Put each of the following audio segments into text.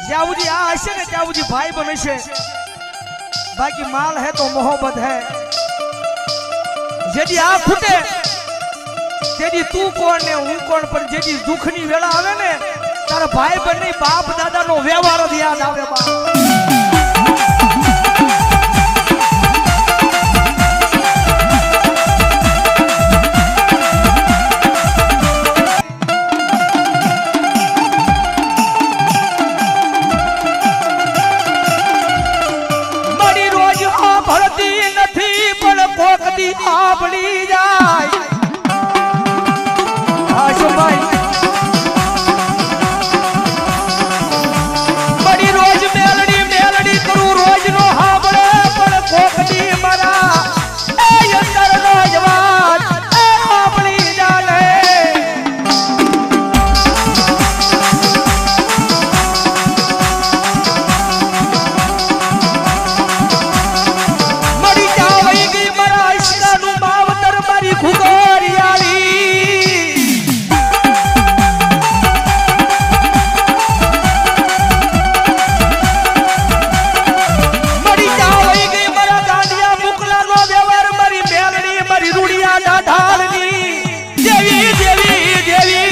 जाऊजी आशे ने जाऊजी भाई बने से बाकी माल है तो मोहब्बत है जेदी आ फूटे तेरी तू कौन ने हूं कौन पर जेदी दुखनी वेला आवे ने तारा भाई बने बाप दादा नो व्यवहार याद आवे बा आपली जाय आशो भाई बड़ी रोज मेलड़ी करू रोज नो हाबड़े पण कोकडी मरा ए अंदर नो जवान ए आपली जाने मरी जावई गई मरा खुगोरियाली मरी जावई गई मरा गांडिया मुकला नो व्यवहार मरी मेलड़ी मरी रूड़िया ना ढालनी देवी देवी देवी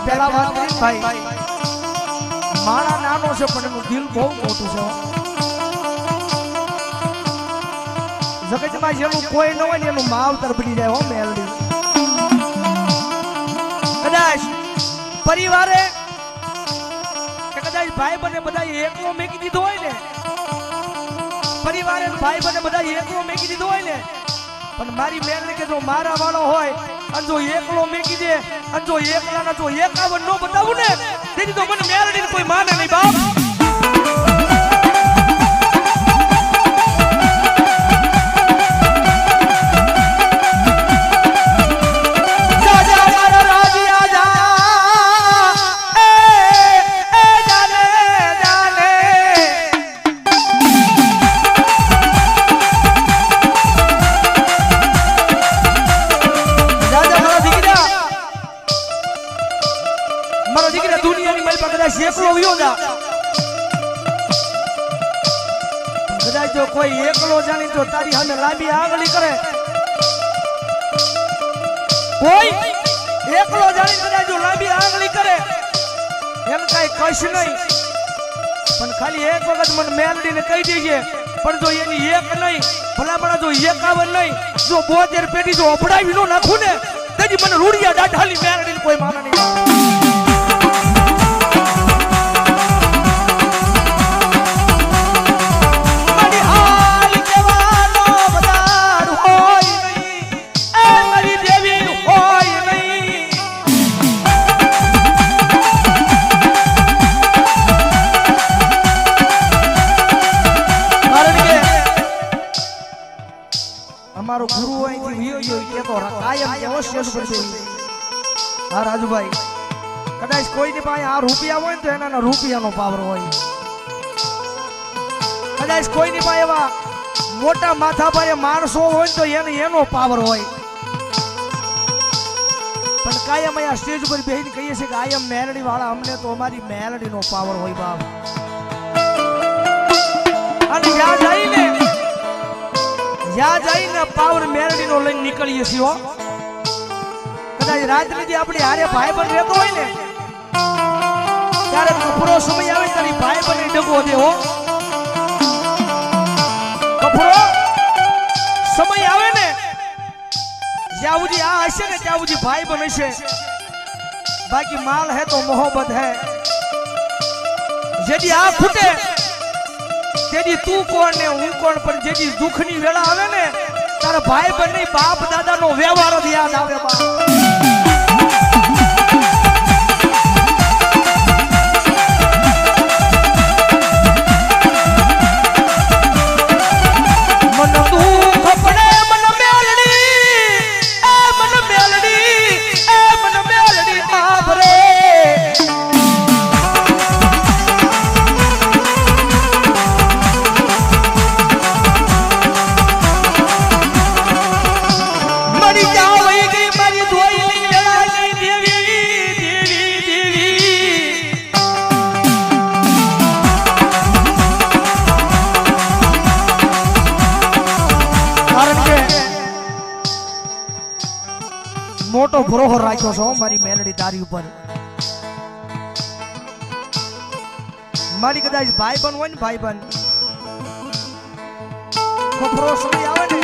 पहला बात भाई मारा नानो से पण दिल बहुत मोटू છે જગતમાં જેનું કોઈ ન હોય ને એનું માવતર બની જાય હો મેલડી કદાચ પરિવારે કે કદાચ ભાઈ બને બધા એકલો મેકી દીધો હોય ને પરિવારે ભાઈ બને બધા એકલો મેકી દીધો હોય ને પણ મારી મેલડી કે જો મારા વાળો હોય અને જો એકલો મેકી દે અને જો એકલાના જો 51 નો બતાવું ને તેથી તો મને મેલડીને કોઈ માને નહીં બાપ जो कोई एकलो जानी तो तारी हमें लांबी आंगली करे कोई एकलो जानी कदाच जो लांबी आंगली करे एम काई कश नहीं पण खाली एक वखत मन मेलडी ने कही दीजिए पण जो एनी एक नहीं भला बड़ा जो 51 नहीं जो 72 पेटी जो अपड़ावी नो नाखू ने तेजी मन रूड़िया डाढाली मेलडी ने कोई माने नहीं हमारो गुरु आई थी वियो यो के तो कायम केवो शेष बचे हां राजू भाई कदाच कोई ने पाए आ रुपया होय तो एना रुपया नो पावर होय कदाच कोई ने पाए एवा मोटा माथा पर माणसो होय तो एने एनो पावर होय पण कायम आ स्टेज पर बेहीने कहिए छे कि आयम मेलडी वाला हमने तो हमारी मेलडी नो पावर होय बाप અને યાદ આઈને याद आई ना पावर मेलडी नो लઈને નીકળીએ છીએ કદાચ રાત્રે જે આપણી હારે ભાઈ બન રહેતો હોય ને ત્યારે કપરો સમય આવે તારી ભાઈ બની ડગો દે હો કપરો સમય આવે ને જાવુજી આ હશે ને જાવુજી ભાઈ બને છે બાકી માલ है तो मोहब्बत है જેદી આ ફૂટે तेरी तू कौन ने हूं कौन पर जेदी दुखनी वेला आवे ने तारा भाई बने बाप दादा नो व्यवहार याद आवे बा મોટો ભરોહો રાખ્યો છો મારી મેલડી તારી ઉપર. મારી કદાચ ભાઈ બન હોય ને ભાઈ બન કપરો સમય આવે ને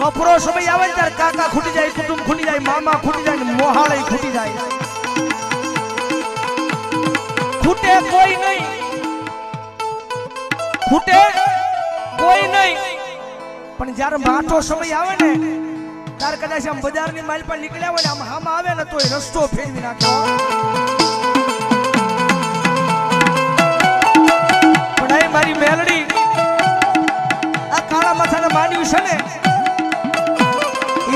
કપરો સમય આવે ને ત્યારે કાકા ખૂટી જાય, કુટુંબ ખૂટી જાય, મામા ખૂટી જાય ને મોહાળે ખૂટી જાય. ખૂટે કોઈ નહીં, ખૂટે કોઈ નહીં. પણ જ્યારે માઠો સમય આવે ને ત્યારે કદાચ આમ બજારની માલ પર નીકળ્યા હોય ને આમ હામ આવે ને તો એ રસ્તો ફેરવી નાખ્યો. પણ એ મારી મેલડી આ કાળા માથાના માન્યું છે ને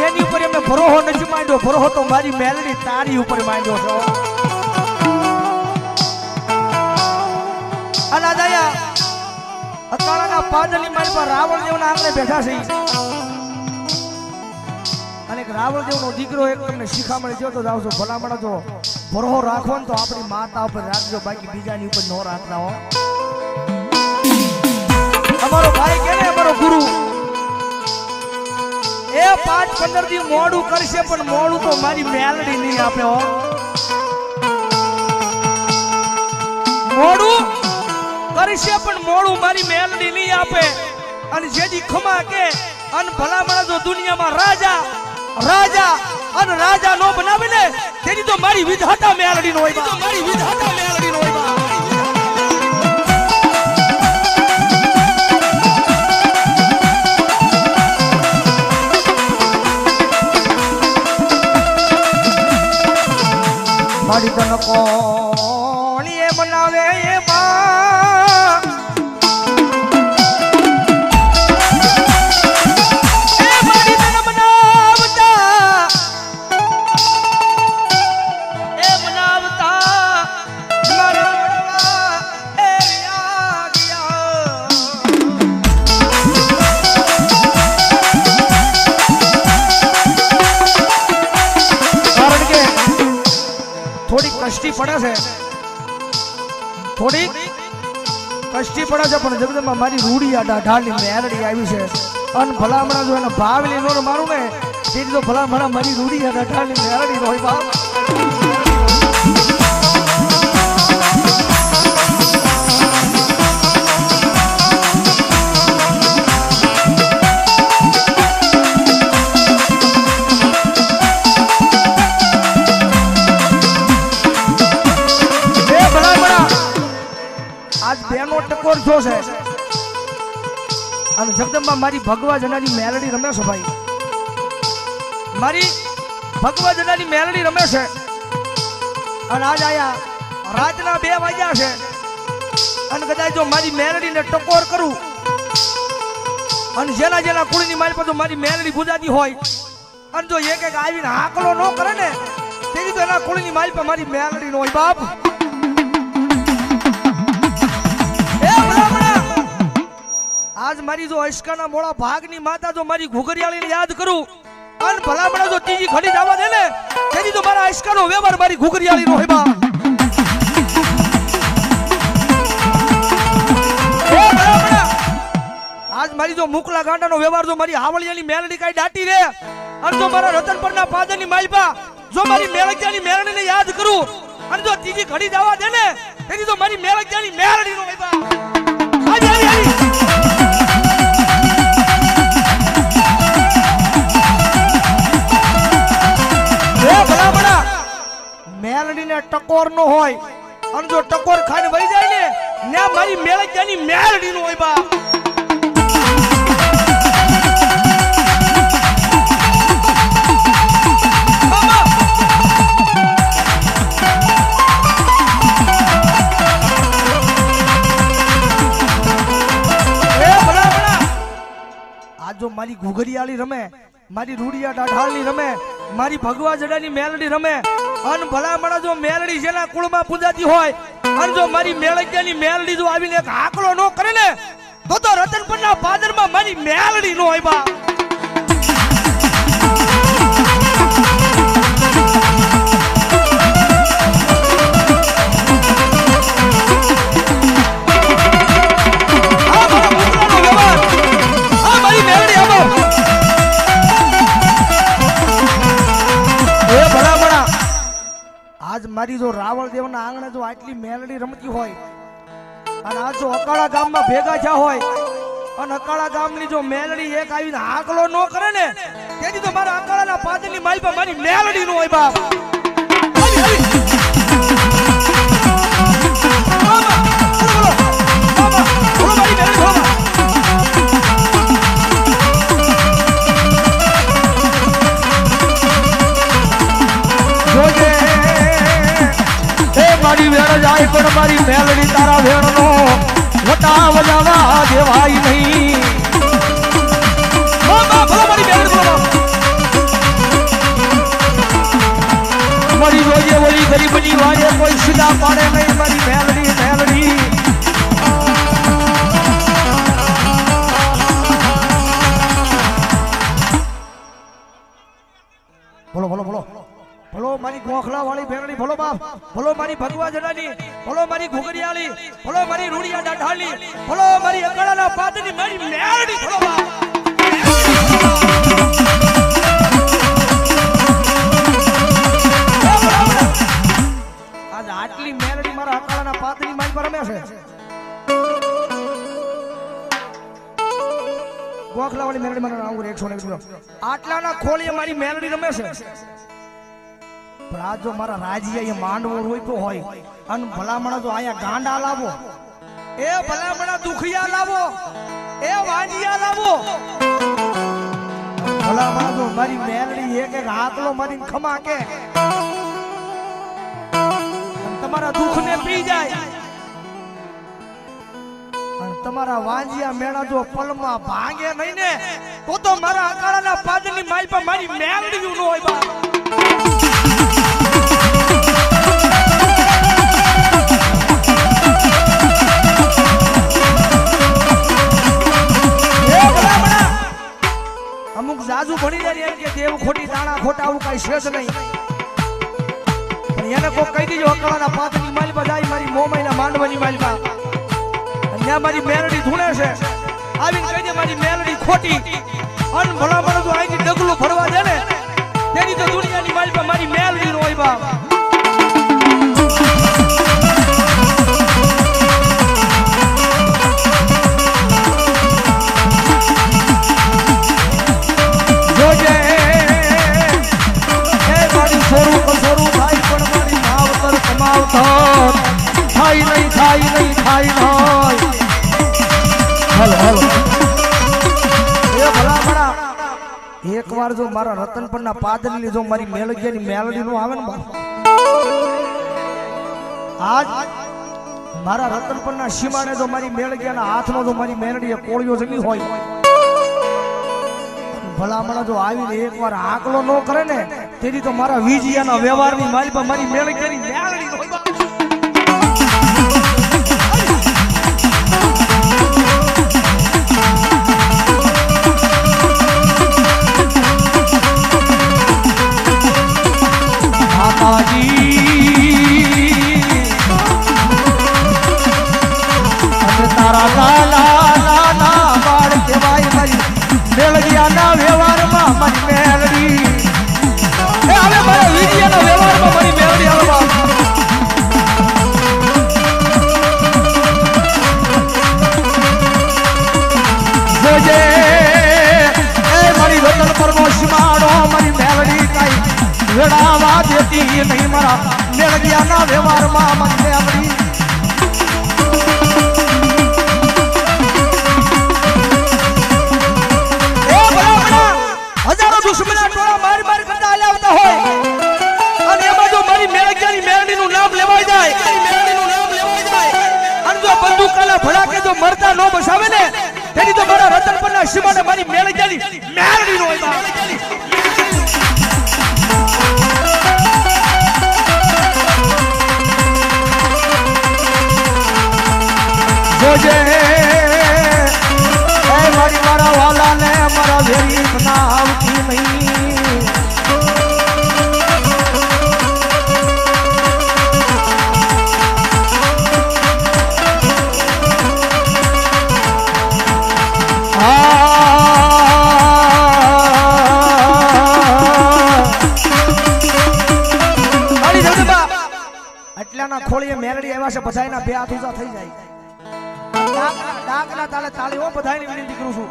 એની ઉપર એમને ભરોહો નથી માંડ્યો. ભરોહો તો મારી મેલડી તારી ઉપર માંડ્યો છો. અલા દયા અકાળાના પાદરની માલ પર રાવણ દેવના આંગણે બેઠા છે અને એક રાવણ દેવનો દીકરો એક તમને શિખામણ થયો તો જાવ છો ભલામણ તો ભરોહો રાખો ને તો આપણી માતા ઉપર રાખજો, બાકી બીજાની ઉપર ન રાખતા હો. અમારો ભાઈ કે ને અમારો ગુરુ એ 5-15 દી મોડું કરશે પણ મોડું તો મારી મેલડી નહીં આપે હો. મોડું કરશે પણ મોડું મારી મેલડી નહીં આપે. અને જેથી ખમા કે અન ભલામણ જો દુનિયામાં રાજા રાજા અને રાજા નો બનાવે ને તેની તો મારી વિધાતા મેલડી નો હોય. તો મારી વિધાતા મેલડી નો હોય. મારી તન કોણ એ બનાવે એ બા એ મારી તન બનાવતા એ બનાવતા મારા એ યાદ કારણ કે થોડી કષ્ટી પડે છે, થોડી કષ્ટી પડે છે પણ જગદંબા મારી રૂડી આ ઢાઢાની મેલડી આવી છે. અન ભલામણા જો એને ભાવલી નો મારું ને તેથી તો ભલામણા મારી રૂડી આ ઢાઢાની મેલડી નો હોય બાપ. બેનો ટકોર જો છે અને જગદંબા મારી ભગવા જનાની મેલડી રમે છે ભાઈ. મારી ભગવા જનાની મેલડી રમે છે અને આજ આયા રાતના 2 વાગ્યા છે અને કદાચ જો મારી મેલડીને ટકોર કરું અને જેના જેના કુળની મારી પર મારી મેલડી ગુજાતી હોય અને જો એક એક આવીને હાકલો ન કરે ને તેની તો એના કુળની મારી પર મારી મેલડી નો હોય બાપ. આજ મારી જો અશકાના મોળા ભાગની માતા જો મારી ઘુઘરિયાળીને યાદ કરું અને ભલામણા જો ત્રીજી ઘડી જવા દે ને તેથી તો મારા અશકાનો વ્યવહાર મારી ઘુઘરિયાળીનો હોય બા. આજ મારી જો મુકલા ગાંડાનો વ્યવહાર જો મારી હાવળિયાની મેલડી કાઈ દાટી રે અને જો મારા રતનપરના પાદરની માલપા જો મારી મેલડિયાની મેલડીને યાદ કરું અને જો ત્રીજી ઘડી જવા દે ને તેથી તો મારી મેલડિયાની મેલડીનો હોય બા. આજ આલી મેલડીને ટકોર નો હોય અને જો ટકોર ખાઈને વહી જાય ને મારી મેલડીની મેલડી નો હોય બા. આ જો મારી ઘુઘરિયાળી રમે, મારી રૂડિયા ડાઢાળની રમે, મારી ભગવા જડાની મેલડી રમે અને ભલામણા જો મેલડી જેના કુળમાં પૂજાતી હોય અને જો મારી મેલડિયાની મેલડી જો આવીને એક હાકલો ન કરે ને તો રતનપરના પાદરમાં મારી મેલડી નો હોય બા. દી જો રાવળ દેવના આંગણે જો આટલી મેલડી રમતી હોય અને આ જો અકાળા ગામમાં ભેગા થયા હોય અને અકાળા ગામની જો મેલડી એક આવીને આકલો ન કરે ને તેથી તો મારા અકાળાના પાદરની માલ પર મારી મેલડી નો હોય બાપ. મારી વેણ જાય પણ મારી મેલડી તારા વેણ નો વટા વજાવા દેવાય નહીં. મારી રોજે ઓલી ગરીબની વાજે કોઈ સીધા પાડે નહીં મારી મેલડી મેલડી. બોલો બોલો બોલો ભલો મારી ગોખલા વાળી ભેરડી, ભલો બાપ, ભલો મારી ભગવા જડાની, ભલો મારી ઘુગરિયાળી, ભલો મારી રૂડિયા દાઢાલી, ભલો મારી અકાળાના પાદની મારી મેરડી, ભલો બાપ. આજ આટલી મેરડી મારા અકાળાના પાદની મારી પર રમે છે. ગોખલા વાળી મેરડી મારા આવું 100 આટલાના ખોલીએ મારી મેરડી રમે છે. જો મારા રાજીયા માંડવો રોપ્યો હોય અને ભલામણા જો અહીંયા ગાંડા લાવો, એ ભલામણા દુખિયા લાવો, એ વાંડિયા લાવો, ભલામણા જો મારી મેલડી એક એક હાથલો મારીને ખમા કે તમારા દુઃખને પી જાય અને તમારા વાંજિયા મેળા જો પલમાં ભાંગે નહીં ને તો મારા અકાળાના પાદની માલ પર મારી મેલડી નો હોય બા. અમુક જાજુ ભણી જાય એમ કે દેવ ખોટી દાણા ખોટા આવું કઈ છે જ નહીં, પણ એને કોઈ કહી દીજો અકાળાના પાદની માલ પર જાય મારી મોમાઈના માંડવાની માલ પર ત્યાં મારી મેલડી ધૂણે છે આવીને કહી દે મારી મેલડી ખોટી અન ભલા ભલા જો અહીંથી ડગલું ફરવા દે ને તેની તો દુનિયાની માલ પર મારી મેલડી નો હોય બાપ. થાય નહીં થાય નહીં થાય નહીં. હાલો હાલો એ ભલા ભલા એક વાર જો મારા રતન પરના પાદરની જો મારી મેલડિયાની મેલડી નો આવે ને આજ મારા રતન પરના સીમાને જો મારી મેલડિયાના હાથનો જો મારી મેલડીએ કોળિયો જમી હોય ભલામણા જો આવીને એક વાર આકલો ન કરે ને તેથી તો મારા વીજિયાના વ્યવહારની માલ પર મારી મેલડીયાની મેલડી નો હોય. તારા લાલા લાલા બાળ કહેવાય મારી મેલડિયાના વ્યવહારમાં મારી મેલડી એ હવે મારા વીડિયાના વ્યવહારમાં મારી મેલડી આવે જોજે એ મારી વતન પરનો સીમાડો મારી મેલડી કઈ વેડાવા દેતી નહીં મારા મેલડિયાના વ્યવહારમાં મારી મેલડી. દુશ્મના ટોળા માર માર કરતા આલાવતા હોય અને એમાં જો મારી મેલડિયાની મેલડીનું નામ લેવાઈ જાય, મારી મેલડીનું નામ લેવાઈ જાય અને જો બંદૂકના ભડાકે જો મરતા નો બસાવે ને તેની તો મારા રતન પરના સીમાને મારી મેલડિયાની મેલડી નો હોય. જોજે એ મારી મારા વાલાને મારા વેરી ના આવતી નહીં. વાસે બધાયના બે હાથ ઊંચા થઈ જાય ડાકના તાલે તાળી હો બધાયની વિનંતી કરું છું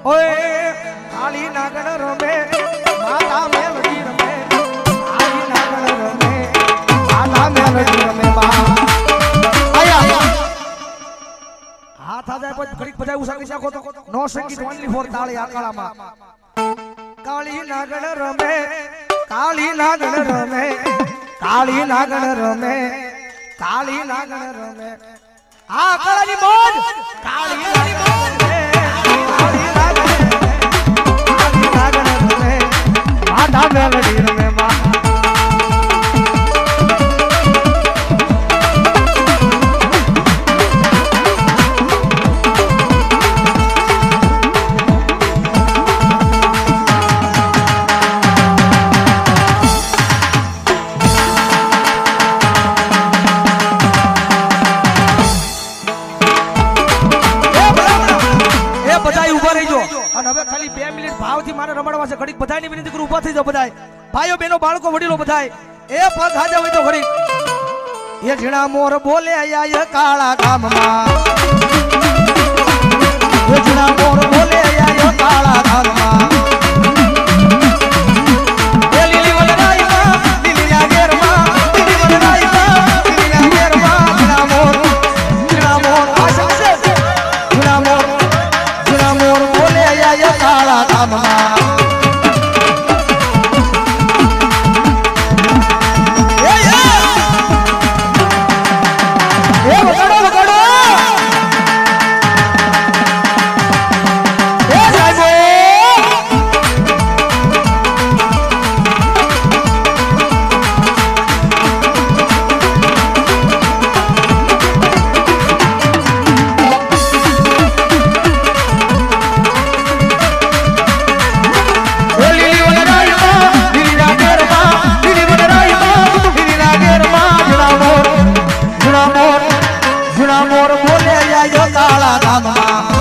ઓય કાળી નાગણ રમે માતા મેલડી રમે કાળી નાગણ રમે માતા મેલડી રમે હાથ આ જાય પછી ઘડીક બધા ઉસાકી શકો તો નો સંગીત ઓનલી ફોર તાળી આકાળામાં કાળી નાગણ રમે કાળી નાગણ રમે કાળી નાગણ રમે કાળી નાગણ રમે આ કાળાની મોજ કાળી નાગણ રમે કાળી નાગણ રમે માતા મેલડી રમે અને હવે ખાલી 2 મિનિટ ભાવથી મારે રમાડવા છે ઘડીક બધાની વિનંતી કરું ઊભા થઈ જાઓ બધાય ભાઈઓ બહેનો બાળકો વડીલો બધાય એ પગ હાજર હોય તો ઘડીક એ ઝીણા મોર બોલે આયા કાળા ગામમાં એ ઝીણા મોર બોલે આયા કાળા ગામમાં એ લીલી વલરાઈમાં લીલીના ઘેરમાં લીલી વલરાઈમાં લીલીના ઘેરમાં ઝીણા મોર આશા છે ઝીણા મોર બોલે આયા કાળા ગામમાં કાળા ગામમાં